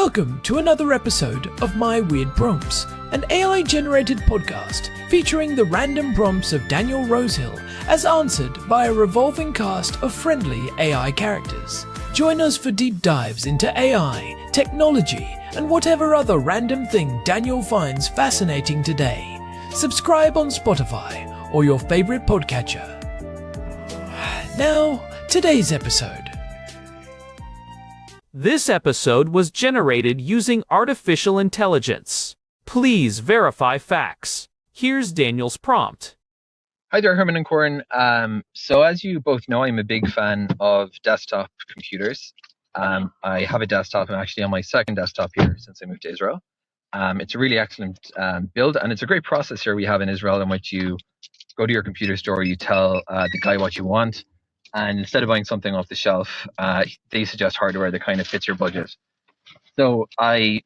Welcome to another episode of My Weird Prompts, an AI-generated podcast featuring the random prompts of Daniel Rosehill as answered by a revolving cast of friendly AI characters. Join us for deep dives into AI, technology, and whatever other random thing Daniel finds fascinating today. Subscribe on Spotify or your favorite podcatcher. Now, today's episode. This episode was generated using artificial intelligence. Please verify facts. Here's Daniel's prompt. Hi there, Herman and Corin. So as you both know, I'm a big fan of desktop computers. I have a desktop. I'm actually on my second desktop here since I moved to Israel. It's a really excellent build, and it's a great processor we have in Israel in which you go to your computer store, you tell the guy what you want, and instead of buying something off the shelf, they suggest hardware that kind of fits your budget. So my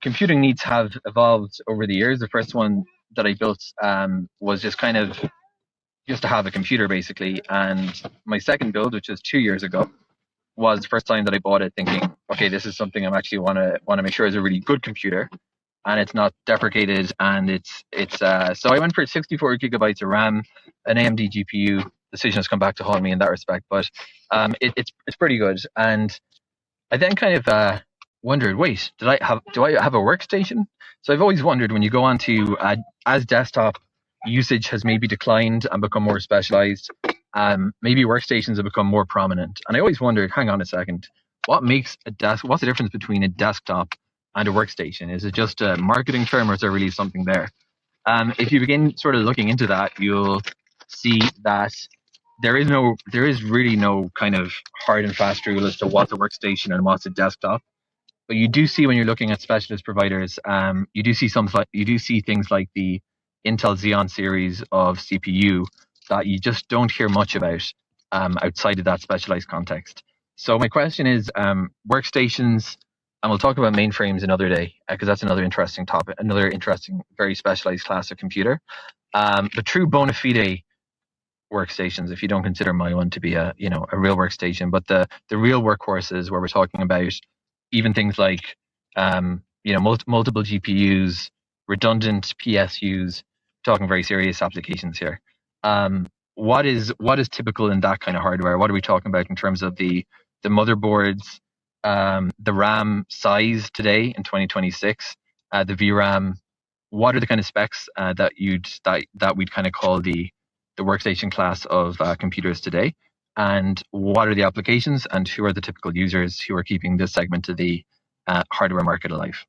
computing needs have evolved over the years. The first one that I built was just to have a computer basically. And my second build, which was 2 years ago, was the first time that I bought it thinking, okay, this is something I'm actually want to make sure is a really good computer and it's not deprecated. And it's so I went for 64 gigabytes of RAM, an AMD GPU. Decision has come back to haunt me in that respect, but it's pretty good. And I then kind of wondered, wait, do I have a workstation? So I've always wondered when you go on to as desktop usage has maybe declined and become more specialized, maybe workstations have become more prominent. And I always wondered, hang on a second, what's the difference between a desktop and a workstation? Is it just a marketing term, or is there really something there? If you begin sort of looking into that, you'll see that there is really no kind of hard and fast rule as to what's a workstation and what's a desktop. But you do see when you're looking at specialist providers, you do see things like the Intel Xeon series of CPU that you just don't hear much about outside of that specialized context. So my question is, workstations, and we'll talk about mainframes another day because that's another interesting topic, another interesting, very specialized class of computer. But true bona fide workstations, if you don't consider my one to be a real workstation, but the real workhorses where we're talking about even things like multiple GPUs, redundant PSUs, talking very serious applications here. What is typical in that kind of hardware? What are we talking about in terms of the motherboards, the RAM size today in 2026, the VRAM? What are the kind of specs that we'd kind of call the workstation class of computers today, and what are the applications, and who are the typical users who are keeping this segment of the hardware market alive?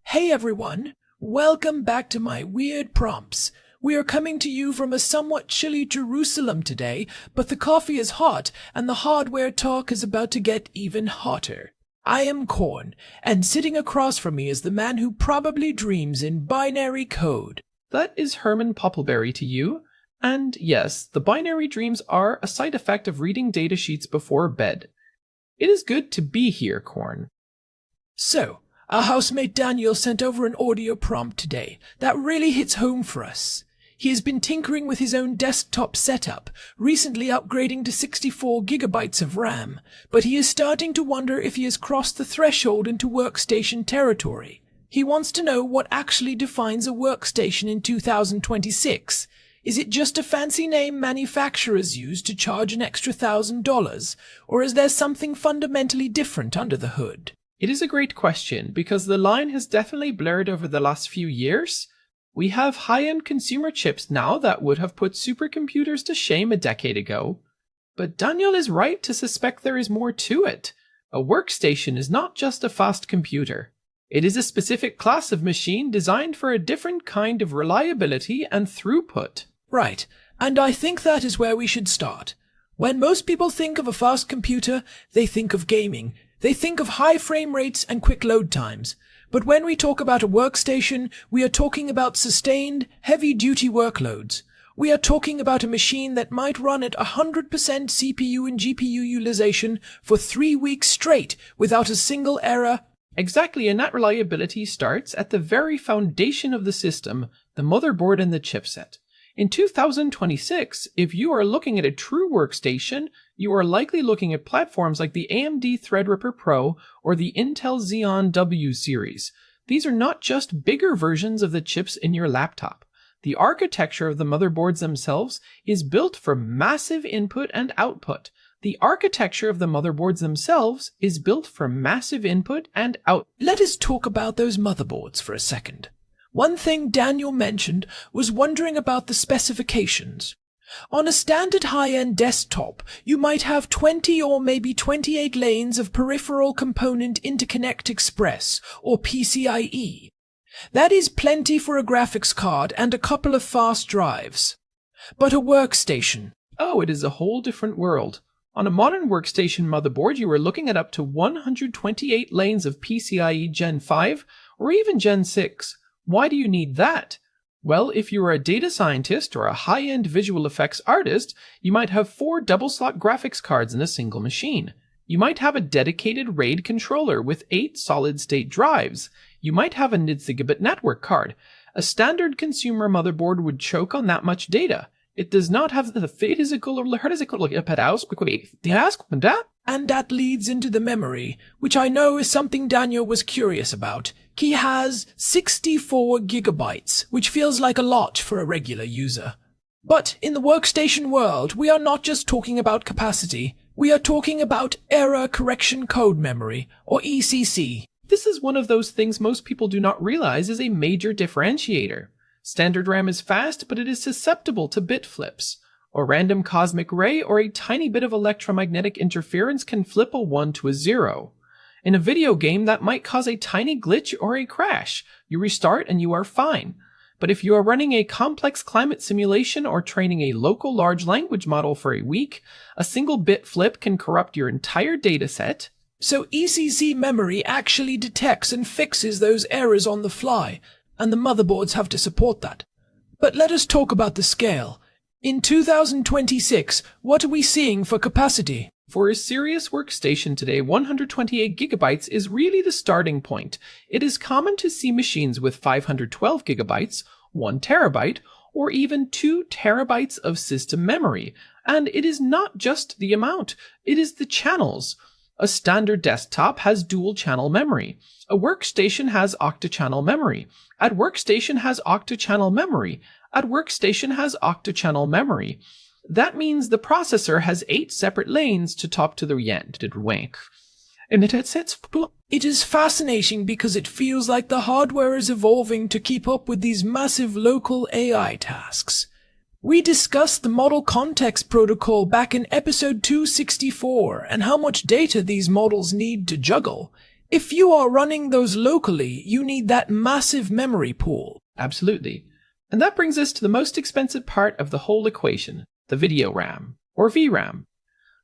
Hey everyone, welcome back to My Weird Prompts. We are coming to you from a somewhat chilly Jerusalem today, but the coffee is hot and the hardware talk is about to get even hotter. I am Corn, and sitting across from me is the man who probably dreams in binary code. That is Herman Poppleberry to you. And yes, the binary dreams are a side effect of reading datasheets before bed. It is good to be here, Corn. So, our housemate Daniel sent over an audio prompt today that really hits home for us. He has been tinkering with his own desktop setup, recently upgrading to 64 gigabytes of RAM, but he is starting to wonder if he has crossed the threshold into workstation territory. He wants to know what actually defines a workstation in 2026. Is it just a fancy name manufacturers use to charge an extra $1,000, or is there something fundamentally different under the hood? It is a great question because the line has definitely blurred over the last few years. We have high-end consumer chips now that would have put supercomputers to shame a decade ago. But Daniel is right to suspect there is more to it. A workstation is not just a fast computer. It is a specific class of machine designed for a different kind of reliability and throughput. Right, and I think that is where we should start. When most people think of a fast computer, they think of gaming. They think of high frame rates and quick load times. But when we talk about a workstation, we are talking about sustained, heavy-duty workloads. We are talking about a machine that might run at 100% CPU and GPU utilization for 3 weeks straight without a single error. Exactly, and that reliability starts at the very foundation of the system, the motherboard and the chipset. In 2026, if you are looking at a true workstation, you are likely looking at platforms like the AMD Threadripper Pro or the Intel Xeon W series. These are not just bigger versions of the chips in your laptop. The architecture of the motherboards themselves is built for massive input and output. The architecture of the motherboards themselves is built for massive input and out. Let us talk about those motherboards for a second. One thing Daniel mentioned was wondering about the specifications. On a standard high-end desktop, you might have 20 or maybe 28 lanes of Peripheral Component Interconnect Express, or PCIe. That is plenty for a graphics card and a couple of fast drives. But a workstation. Oh, it is a whole different world. On a modern workstation motherboard, you are looking at up to 128 lanes of PCIe Gen 5 or even Gen 6. Why do you need that? Well, if you are a data scientist or a high-end visual effects artist, you might have 4 double-slot graphics cards in a single machine. You might have a dedicated RAID controller with 8 solid-state drives. You might have a 8 gigabit network card. A standard consumer motherboard would choke on that much data. It does not have the physical or and that leads into the memory, which I know is something Daniel was curious about. He has 64 gigabytes, which feels like a lot for a regular user. But in the workstation world, we are not just talking about capacity. We are talking about error correction code memory, or ECC. This is one of those things most people do not realize is a major differentiator. Standard RAM is fast, but it is susceptible to bit flips. A random cosmic ray or a tiny bit of electromagnetic interference can flip a 1 to a 0. In a video game, that might cause a tiny glitch or a crash. You restart and you are fine. But if you are running a complex climate simulation or training a local large language model for a week, a single bit flip can corrupt your entire dataset. So ECC memory actually detects and fixes those errors on the fly, and the motherboards have to support that. But let us talk about the scale. In 2026, what are we seeing for capacity? For a serious workstation today, 128 gigabytes is really the starting point. It is common to see machines with 512 gigabytes, 1 terabyte, or even 2 terabytes of system memory. And it is not just the amount, it is the channels. A standard desktop has dual-channel memory. A workstation has octa-channel memory. A workstation has octa-channel memory. A workstation has octa-channel memory. That means the processor has 8 separate lanes to talk to the end. It is fascinating because it feels like the hardware is evolving to keep up with these massive local AI tasks. We discussed the Model Context Protocol back in episode 264 and how much data these models need to juggle. If you are running those locally, you need that massive memory pool. Absolutely. And that brings us to the most expensive part of the whole equation, the video RAM, or VRAM.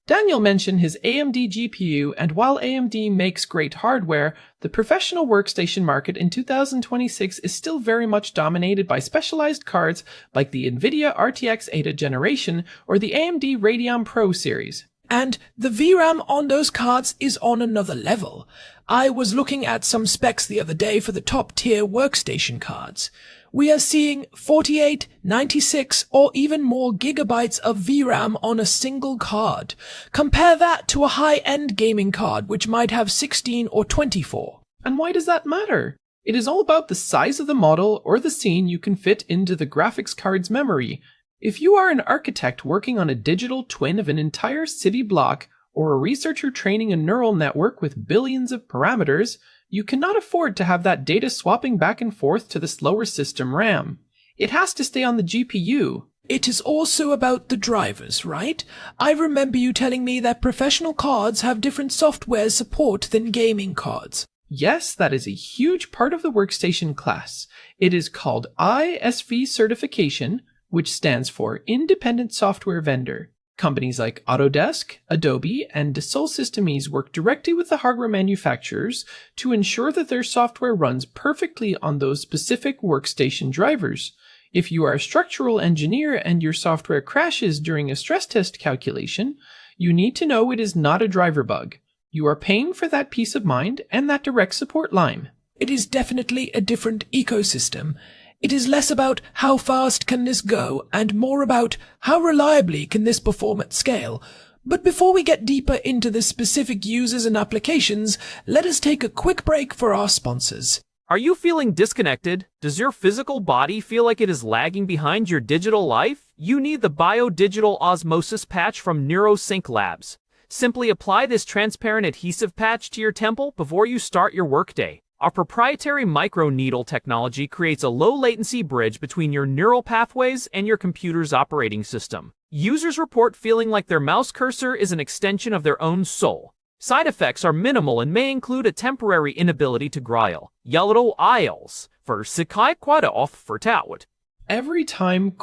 Daniel mentioned his AMD GPU, and while AMD makes great hardware, the professional workstation market in 2026 is still very much dominated by specialized cards like the NVIDIA RTX 8th generation or the AMD Radeon Pro series. And the VRAM on those cards is on another level. I was looking at some specs the other day for the top tier workstation cards. We are seeing 48, 96, or even more gigabytes of VRAM on a single card. Compare that to a high-end gaming card, which might have 16 or 24. And why does that matter? It is all about the size of the model or the scene you can fit into the graphics card's memory. If you are an architect working on a digital twin of an entire city block, or a researcher training a neural network with billions of parameters, you cannot afford to have that data swapping back and forth to the slower system RAM. It has to stay on the GPU. It is also about the drivers, right? I remember you telling me that professional cards have different software support than gaming cards. Yes, that is a huge part of the workstation class. It is called ISV certification, which stands for Independent Software Vendor. Companies like Autodesk, Adobe, and Dassault Systèmes work directly with the hardware manufacturers to ensure that their software runs perfectly on those specific workstation drivers. If you are a structural engineer and your software crashes during a stress test calculation, you need to know it is not a driver bug. You are paying for that peace of mind and that direct support line. It is definitely a different ecosystem. It is less about how fast can this go and more about how reliably can this perform at scale. But before we get deeper into the specific users and applications, let us take a quick break for our sponsors. Are you feeling disconnected? Does your physical body feel like it is lagging behind your digital life? You need the Biodigital Osmosis Patch from NeuroSync Labs. Simply apply this transparent adhesive patch to your temple before you start your workday. Our proprietary microneedle technology creates a low-latency bridge between your neural pathways and your computer's operating system. Users report feeling like their mouse cursor is an extension of their own soul. Side effects are minimal and may include a temporary inability to growl. Yellow aisles for Sikai Quada off for Towt. Every time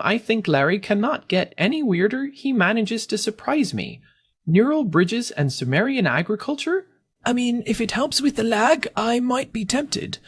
I think Larry cannot get any weirder, he manages to surprise me. Neural bridges and Sumerian agriculture? I mean, if it helps with the lag, I might be tempted.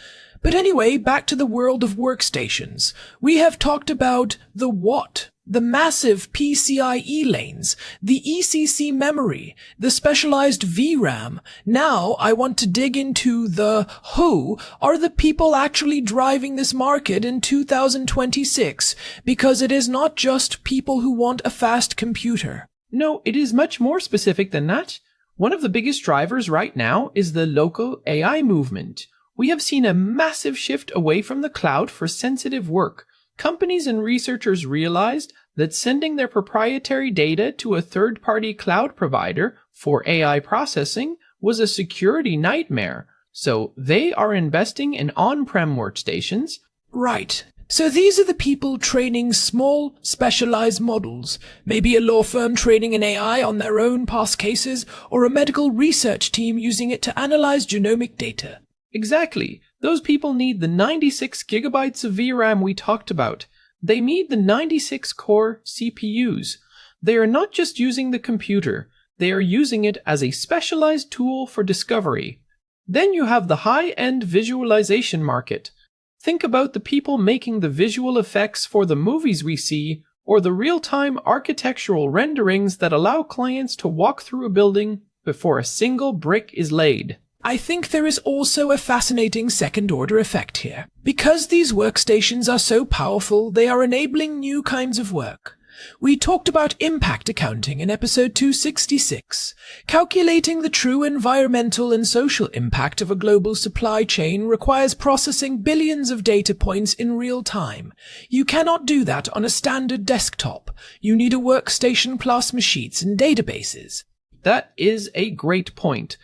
But anyway, back to the world of workstations. We have talked about the what, the massive PCIe lanes, the ECC memory, the specialized VRAM. Now I want to dig into the who are the people actually driving this market in 2026, because it is not just people who want a fast computer. No, it is much more specific than that. One of the biggest drivers right now is the local AI movement. We have seen a massive shift away from the cloud for sensitive work. Companies and researchers realized that sending their proprietary data to a third-party cloud provider for AI processing was a security nightmare. So they are investing in on-prem workstations. Right. So these are the people training small, specialized models. Maybe a law firm training an AI on their own past cases, or a medical research team using it to analyze genomic data. Exactly. Those people need the 96 gigabytes of VRAM we talked about. They need the 96 core CPUs. They are not just using the computer. They are using it as a specialized tool for discovery. Then you have the high-end visualization market. Think about the people making the visual effects for the movies we see, or the real-time architectural renderings that allow clients to walk through a building before a single brick is laid. I think there is also a fascinating second-order effect here. Because these workstations are so powerful, they are enabling new kinds of work. We talked about impact accounting in episode 266. Calculating the true environmental and social impact of a global supply chain requires processing billions of data points in real time. You cannot do that on a standard desktop. You need a workstation plus machines and databases. That is a great point.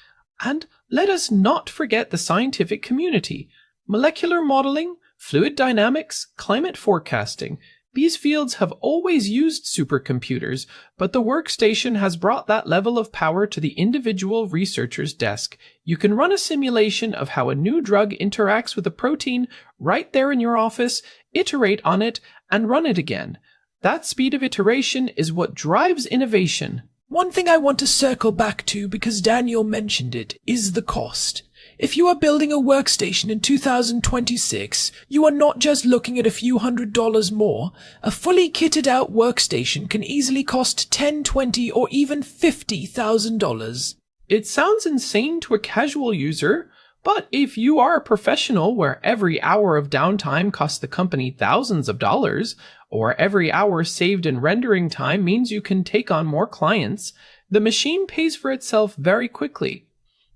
And let us not forget the scientific community. Molecular modeling, fluid dynamics, climate forecasting. These fields have always used supercomputers, but the workstation has brought that level of power to the individual researcher's desk. You can run a simulation of how a new drug interacts with a protein right there in your office, iterate on it, and run it again. That speed of iteration is what drives innovation. One thing I want to circle back to, because Daniel mentioned it, is the cost. If you are building a workstation in 2026, you are not just looking at a few $100s more. A fully kitted out workstation can easily cost $10, $20, or even $50,000. It sounds insane to a casual user, but if you are a professional where every hour of downtime costs the company thousands of dollars, or every hour saved in rendering time means you can take on more clients, the machine pays for itself very quickly.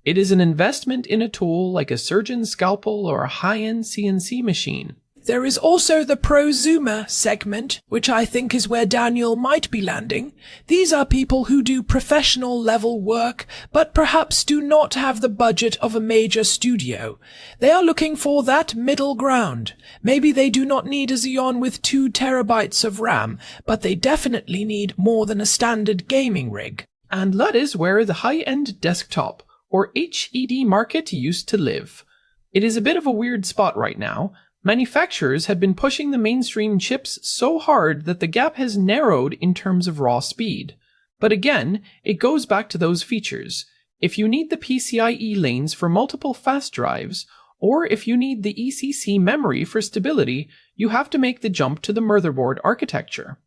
It is an investment in a tool like a surgeon's scalpel or a high-end CNC machine. There is also the prosumer segment, which I think is where Daniel might be landing. These are people who do professional level work, but perhaps do not have the budget of a major studio. They are looking for that middle ground. Maybe they do not need a Xeon with 2 terabytes of RAM, but they definitely need more than a standard gaming rig. And that is where the high-end desktop, or HED market, used to live. It is a bit of a weird spot right now. Manufacturers had been pushing the mainstream chips so hard that the gap has narrowed in terms of raw speed. But again, it goes back to those features. If you need the PCIe lanes for multiple fast drives, or if you need the ECC memory for stability, you have to make the jump to the motherboard architecture.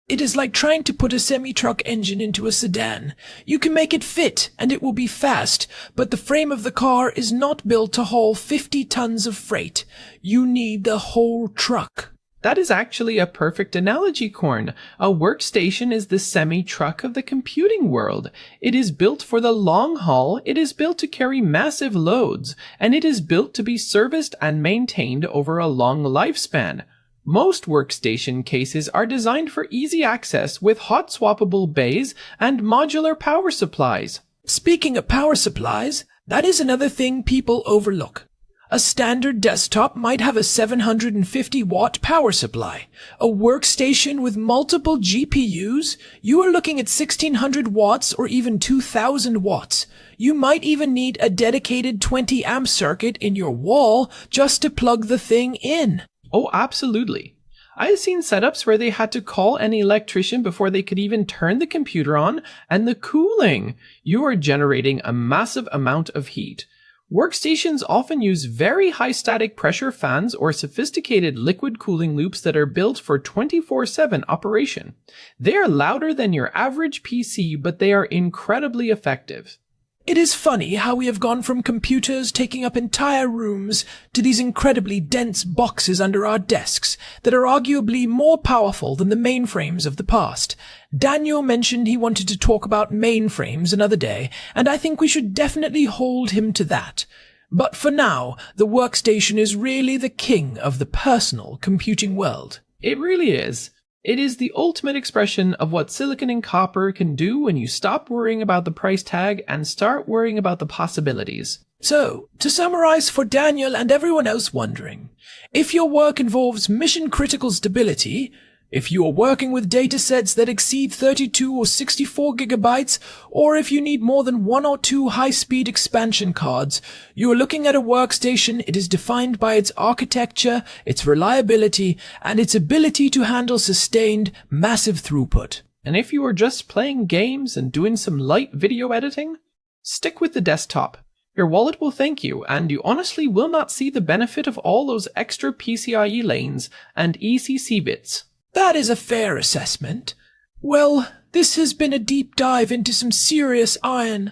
It is like trying to put a semi-truck engine into a sedan. You can make it fit, and it will be fast, but the frame of the car is not built to haul 50 tons of freight. You need the whole truck. That is actually a perfect analogy, Corn. A workstation is the semi-truck of the computing world. It is built for the long haul, it is built to carry massive loads, and it is built to be serviced and maintained over a long lifespan. Most workstation cases are designed for easy access with hot swappable bays and modular power supplies. Speaking of power supplies, that is another thing people overlook. A standard desktop might have a 750-watt power supply. A workstation with multiple GPUs, you are looking at 1600 watts or even 2000 watts. You might even need a dedicated 20-amp circuit in your wall just to plug the thing in. Oh, absolutely. I have seen setups where they had to call an electrician before they could even turn the computer on, and the cooling. You are generating a massive amount of heat. Workstations often use very high static pressure fans or sophisticated liquid cooling loops that are built for 24/7 operation. They are louder than your average PC, but they are incredibly effective. It is funny how we have gone from computers taking up entire rooms to these incredibly dense boxes under our desks that are arguably more powerful than the mainframes of the past. Daniel mentioned he wanted to talk about mainframes another day, and I think we should definitely hold him to that. But for now, the workstation is really the king of the personal computing world. It really is. It is the ultimate expression of what silicon and copper can do when you stop worrying about the price tag and start worrying about the possibilities. So, to summarize for Daniel and everyone else wondering, if your work involves mission-critical stability, if you are working with datasets that exceed 32 or 64 gigabytes, or if you need more than 1 or 2 high-speed expansion cards, you are looking at a workstation. It is defined by its architecture, its reliability, and its ability to handle sustained, massive throughput. And if you are just playing games and doing some light video editing, stick with the desktop. Your wallet will thank you, and you honestly will not see the benefit of all those extra PCIe lanes and ECC bits. That is a fair assessment. Well, this has been a deep dive into some serious iron.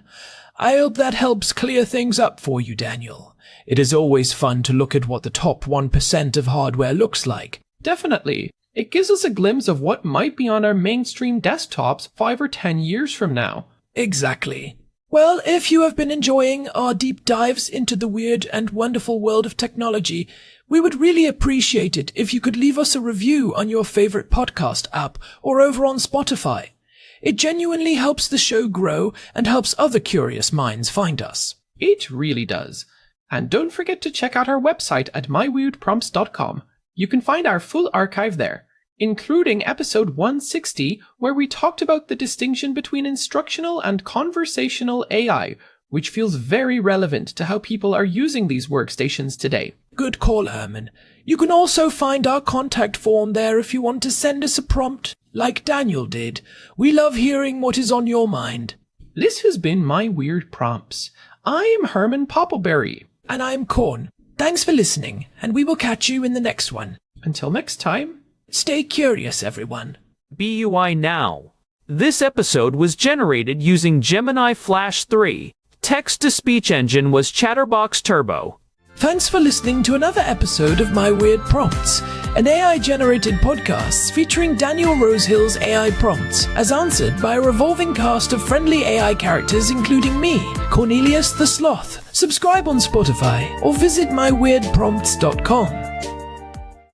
I hope that helps clear things up for you, Daniel. It is always fun to look at what the top 1% of hardware looks like. Definitely. It gives us a glimpse of what might be on our mainstream desktops 5 or 10 years from now. Exactly. Well, if you have been enjoying our deep dives into the weird and wonderful world of technology, we would really appreciate it if you could leave us a review on your favorite podcast app or over on Spotify. It genuinely helps the show grow and helps other curious minds find us. It really does. And don't forget to check out our website at myweirdprompts.com. You can find our full archive there, including episode 160, where we talked about the distinction between instructional and conversational AI, which feels very relevant to how people are using these workstations today. Good call, Herman. You can also find our contact form there if you want to send us a prompt, like Daniel did. We love hearing what is on your mind. This has been My Weird Prompts. I am Herman Poppleberry. And I'm Corn. Thanks for listening, and we will catch you in the next one. Until next time, stay curious, everyone. BUI now. This episode was generated using Gemini Flash 3. Text-to-speech engine was Chatterbox Turbo. Thanks for listening to another episode of My Weird Prompts, an AI-generated podcast featuring Daniel Rosehill's AI prompts, as answered by a revolving cast of friendly AI characters including me, Cornelius the Sloth. Subscribe on Spotify or visit myweirdprompts.com.